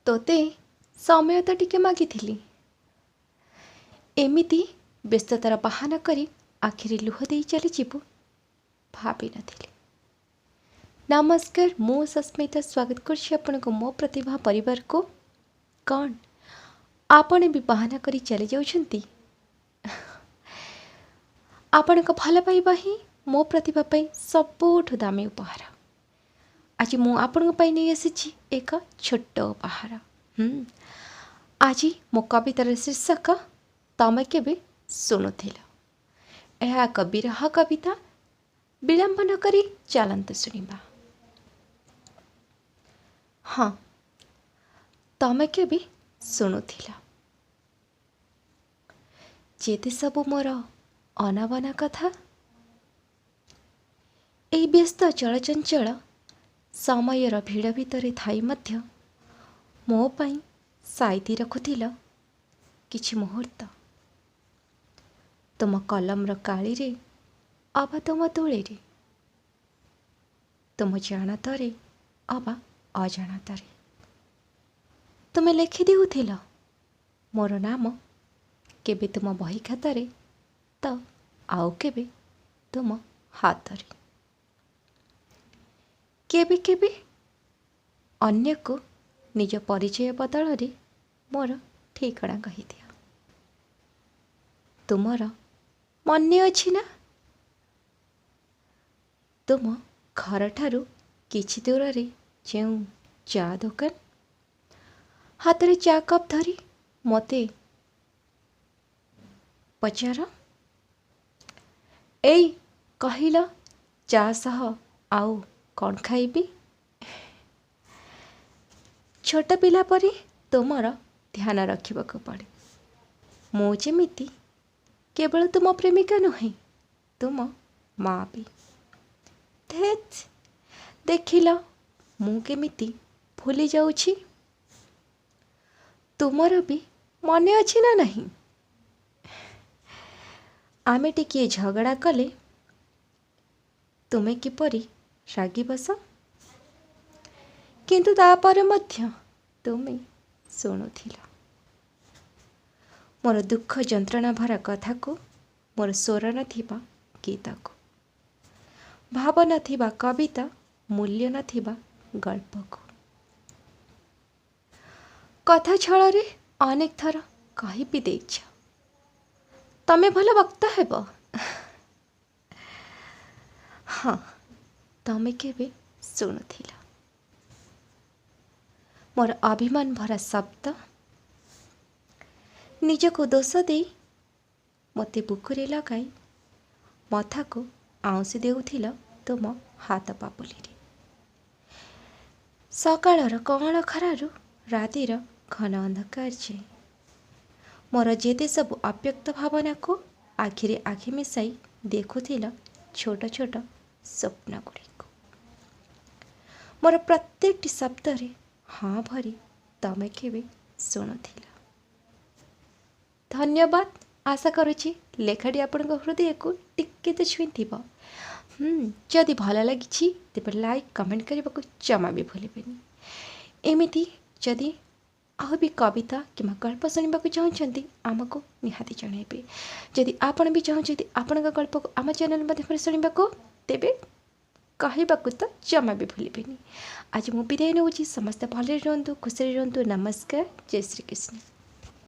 तोते समय तो टिके मागिथिली एमिति व्यस्ततार बाहाना करी आखिरी लुह दे चली जीवु भावी नथिली। नमस्कार, मु सस्मिता स्वागत करछि आपनको मो प्रतिभा परिवार को। कौन आपण भी बाहाना करी चली जाउछंती? आपणक भल पाइबा ही मो प्रतिभा पई सबुठु दामी उपहार। आज मु आपणक पई नै आसीछि एक छोट उपहार। आज मो कवितार शीर्षक तमे केबे शुणुथिल। यह एक विरह कविता। विलंब न करी चलंत शुणिबा। हाँ, तमे केबे शुणुथिल जेते सबु मोर अनाबना कथा एई व्यस्त चलचंचल समयर भिड़ भितरे थाई मध्य मो पाई साइती रखुथिल किछि मुहूर्त। तुम कलमर काली रे अबा तुम तूळे रे, तुम जानतरे अबा अजाणतरे तुमे लेखि देउथिल मोर नाम केबे तुम बही खातारे तो आउ केबे तुम हातरे। केबे केबे अन्य को निज परिचय बदल रे मोर ठिकଣା कहि दिया। तुमर मन्य अछि ना तुम घर ठारू किछि दूर रे जेउ चा दुकान हाथ रे चा कप धरी मते पचार एई कहिल चा सह आउ कौन खाइबी। छोट पिला परी तुमर ध्यान रखिबाक पड़े। मु जेमिति केवल तुम प्रेमिका नुहे, तुम माँ भी। धेत देखिल मु केमिति भूली जाउछि। तुमर भी मने अछि ना नहीं? आमे टिकिए झगड़ा कले तुमे किपरि रागी बस, किंतु तापर मध्य तुमे शुणुथिल मोर दुख जंत्रणा भरा कथा को, मोर स्वर नथिबा गीता को, भाव नथिबा कविता, मूल्य नथिबा गल्प को। कथा छल रे अनेक थर कहि भी देछ तमे भल वक्ता हेब। हाँ, तमे केबे शुणुथिल मोर अभिमान भरा शब्द निजको दोष दे मते बुकुरे लगाई मथा को आउंसी देउथिल तुम हाथ पापुली रे। सकाळर कଅଁଳ खरारु रातिर घन अंधकार जाए मोर जेते सब अव्यक्त भावना को आखिरे आखि मिसाई देखुथिल छोट छोट स्वप्न गुड़िक। मोर प्रत्येक शब्द रे हाँ भरी तमे केबे शुणुथिल। धन्यवाद। आशा करुछि लेखाटी आपन हृदय को टिके तो छुईथिब। जदि भल लगी तेज लाइक कमेंट करने को जमा भी भूलें। एमिति जदि आउ भी कविता कि गल्प शुणा चाहते आमको निहाती जनइबे। जदि आपण भी चाहते आपण गल्प को आम चैनल माध्यम शुणा को तेबे कहवाक तो जमा भी भूलें। आज मु विदाय नौछि। समस्त भले रुहतु, खुशी रुहतु। नमस्कार। जय श्री कृष्ण।